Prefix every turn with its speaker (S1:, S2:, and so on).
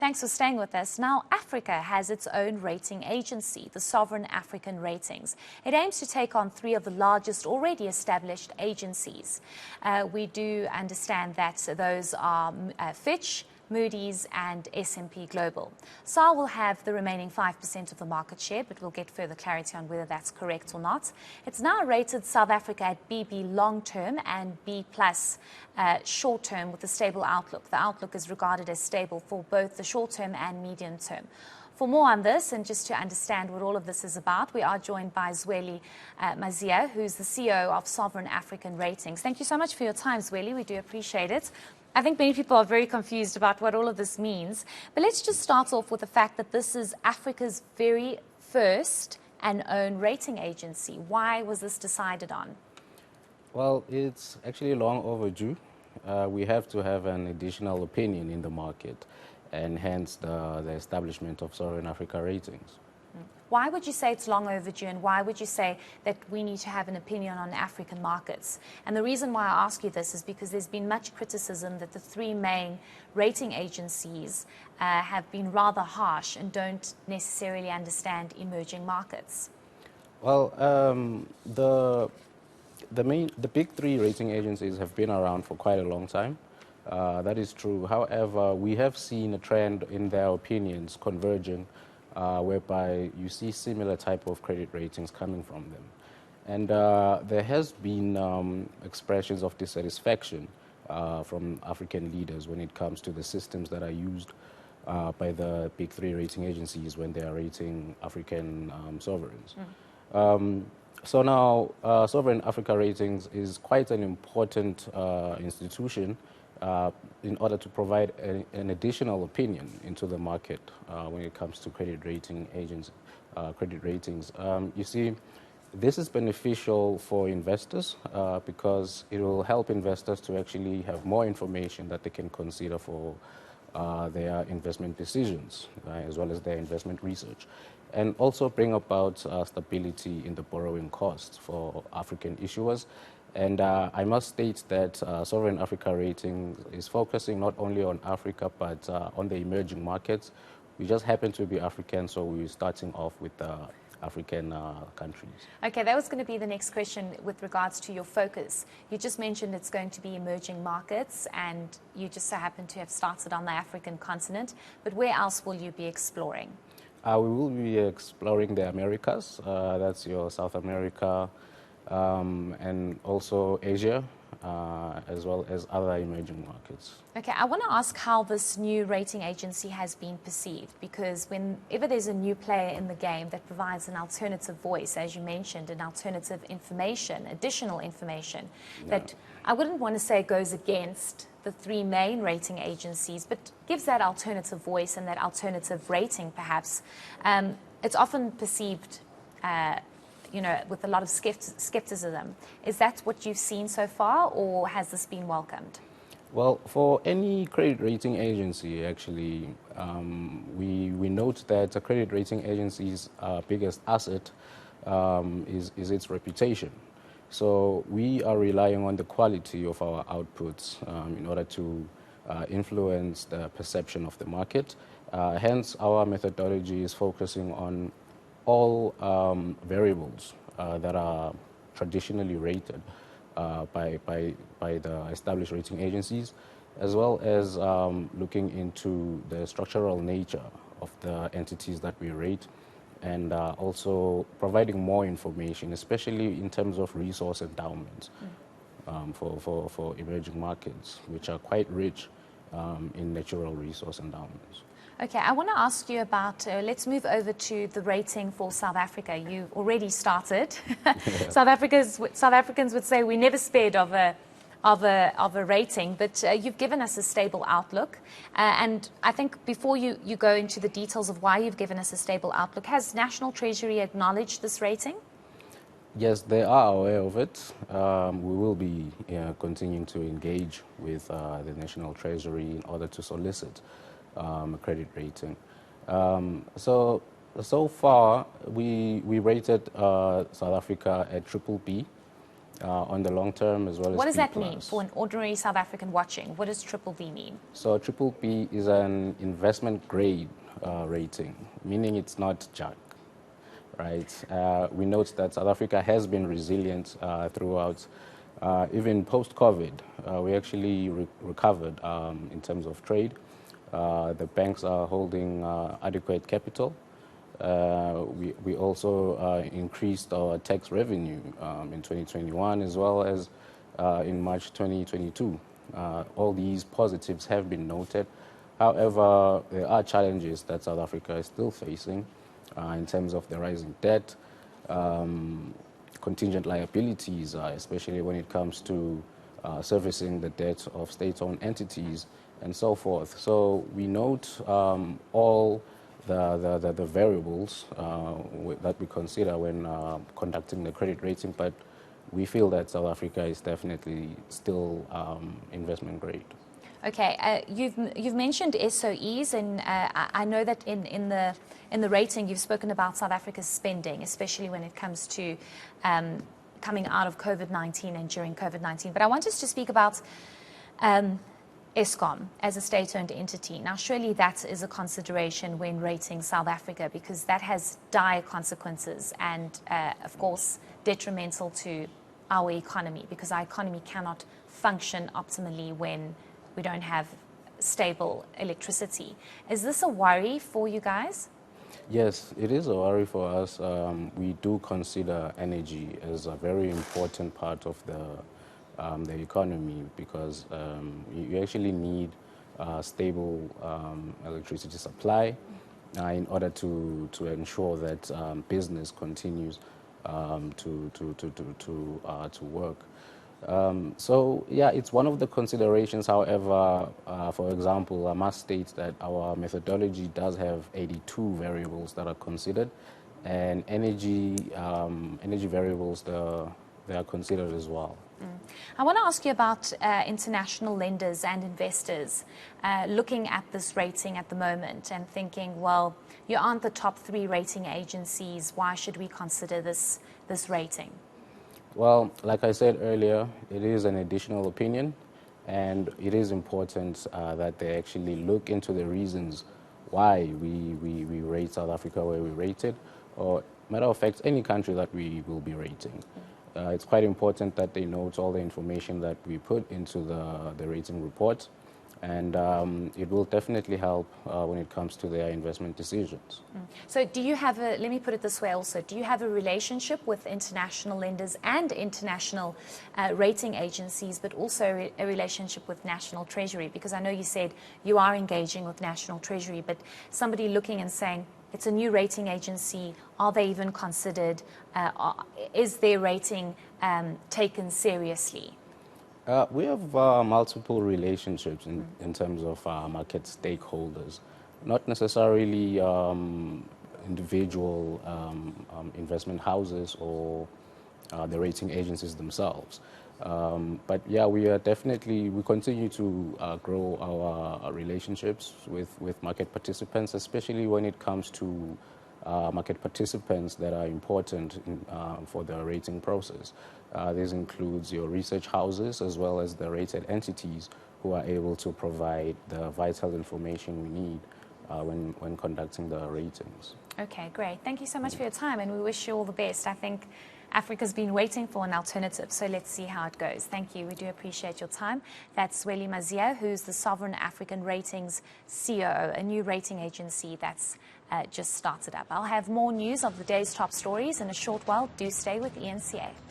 S1: Thanks for staying with us. Now, Africa has its own rating agency, the Sovereign African Ratings. It aims to take on three of the largest already established agencies. We do understand that those are Fitch, Moody's and S&P Global. SAR will have the remaining 5% of the market share, but we'll get further clarity on whether that's correct or not. It's now rated South Africa at BB long-term and B plus short-term with a stable outlook. The outlook is regarded as stable for both the short-term and medium-term. For more on this and just to understand what all of this is about, we are joined by Zwelibanzi Maziya, who's the CEO of Sovereign African Ratings. Thank you so much for your time, Zweli. We do appreciate it. I think many people are very confused about what all of this means. But let's just start off with the fact that this is Africa's very first and own rating agency. Why was this decided on?
S2: Well, it's actually long overdue. We have to have an additional opinion in the market, and hence the establishment of Sovereign Africa Ratings.
S1: Why would you say it's long overdue, and why would you say that we need to have an opinion on African markets? And the reason why I ask you this is because there's been much criticism that the three main rating agencies have been rather harsh and don't necessarily understand emerging markets.
S2: Well, the big three rating agencies have been around for quite a long time. That is true. However, we have seen a trend in their opinions converging, whereby you see similar type of credit ratings coming from them. And there has been expressions of dissatisfaction from African leaders when it comes to the systems that are used by the big three rating agencies when they are rating African sovereigns. So now, Sovereign Africa Ratings is quite an important institution in order to provide an additional opinion into the market when it comes to credit rating agents, credit ratings. You see, this is beneficial for investors because it will help investors to actually have more information that they can consider for their investment decisions, as well as their investment research, and also bring about stability in the borrowing costs for African issuers. And I must state that Sovereign Africa Ratings is focusing not only on Africa, but on the emerging markets. We just happen to be African, so we're starting off with the African countries.
S1: Okay, that was going to be the next question with regards to your focus. You just mentioned it's going to be emerging markets, and you just so happen to have started on the African continent. But where else will you be exploring?
S2: We will be exploring the Americas. That's your South America, and also Asia, as well as other emerging markets.
S1: Okay, I want to ask how this new rating agency has been perceived, because whenever there's a new player in the game that provides an alternative voice, as you mentioned, an alternative information, additional information, that I wouldn't want to say goes against the three main rating agencies, but gives that alternative voice and that alternative rating, perhaps, it's often perceived with a lot of skepticism. Is that what you've seen so far, or has this been welcomed?
S2: Well, for any credit rating agency, actually, we note that a credit rating agency's biggest asset is its reputation. So we are relying on the quality of our outputs in order to influence the perception of the market. Hence, our methodology is focusing on all variables that are traditionally rated by the established rating agencies, as well as looking into the structural nature of the entities that we rate, and also providing more information, especially in terms of resource endowments for emerging markets, which are quite rich in natural resource endowments.
S1: Okay, I want to ask you about, let's move over to the rating for South Africa. You already started. South Africans would say we never spared of a rating, but you've given us a stable outlook. And I think before you go into the details of why you've given us a stable outlook, has National Treasury acknowledged this rating?
S2: Yes, they are aware of it. We will be continuing to engage with the National Treasury in order to solicit a credit rating. So far, we rated South Africa at BBB, on the long term as well as
S1: What does
S2: B+.
S1: that mean for an ordinary South African watching? What does triple B mean?
S2: So triple B is an investment grade rating, meaning it's not junk, right? We note that South Africa has been resilient throughout, even post-COVID. We actually recovered in terms of trade. The banks are holding adequate capital. We also increased our tax revenue in 2021 as well as in March 2022. All these positives have been noted. However, there are challenges that South Africa is still facing in terms of the rising debt, contingent liabilities, especially when it comes to servicing the debt of state-owned entities and so forth. So we note all the variables that we consider when conducting the credit rating, but we feel that South Africa is definitely still investment grade.
S1: Okay, you've mentioned SOEs, and I know that in the rating you've spoken about South Africa's spending, especially when it comes to coming out of COVID-19 and during COVID-19. But I want us to speak about Eskom as a state-owned entity. Now, surely that is a consideration when rating South Africa, because that has dire consequences and, of course, detrimental to our economy, because our economy cannot function optimally when we don't have stable electricity. Is this a worry for you guys?
S2: Yes, it is a worry for us. We do consider energy as a very important part of the economy, because you actually need stable electricity supply in order to ensure that business continues to work. So yeah, it's one of the considerations. However, for example, I must state that our methodology does have 82 variables that are considered, and energy variables, they are considered as well.
S1: I want to ask you about international lenders and investors looking at this rating at the moment and thinking, well, you aren't the top 3 rating agencies. Why should we consider this rating?
S2: Well, like I said earlier, it is an additional opinion, and it is important that they actually look into the reasons why we rate South Africa where we rate it, or matter of fact, any country that we will be rating. It's quite important that they note all the information that we put into the rating report, and it will definitely help when it comes to their investment decisions.
S1: So do you have let me put it this way also, do you have a relationship with international lenders and international rating agencies, but also a relationship with National Treasury? Because I know you said you are engaging with National Treasury, but somebody looking and saying, it's a new rating agency, are they even considered? Is their rating taken seriously?
S2: We have multiple relationships in terms of market stakeholders, not necessarily individual investment houses or the rating agencies themselves. But yeah, we continue to grow our relationships with market participants, especially when it comes to market participants that are important for the rating process. This includes your research houses as well as the rated entities who are able to provide the vital information we need when conducting the ratings.
S1: Okay, great. Thank you so much for your time, and we wish you all the best. I think Africa's been waiting for an alternative, so let's see how it goes. Thank you. We do appreciate your time. That's Zwelibanzi Maziya, who's the Sovereign African Ratings COO, a new rating agency that's just started up. I'll have more news of the day's top stories in a short while. Do stay with eNCA.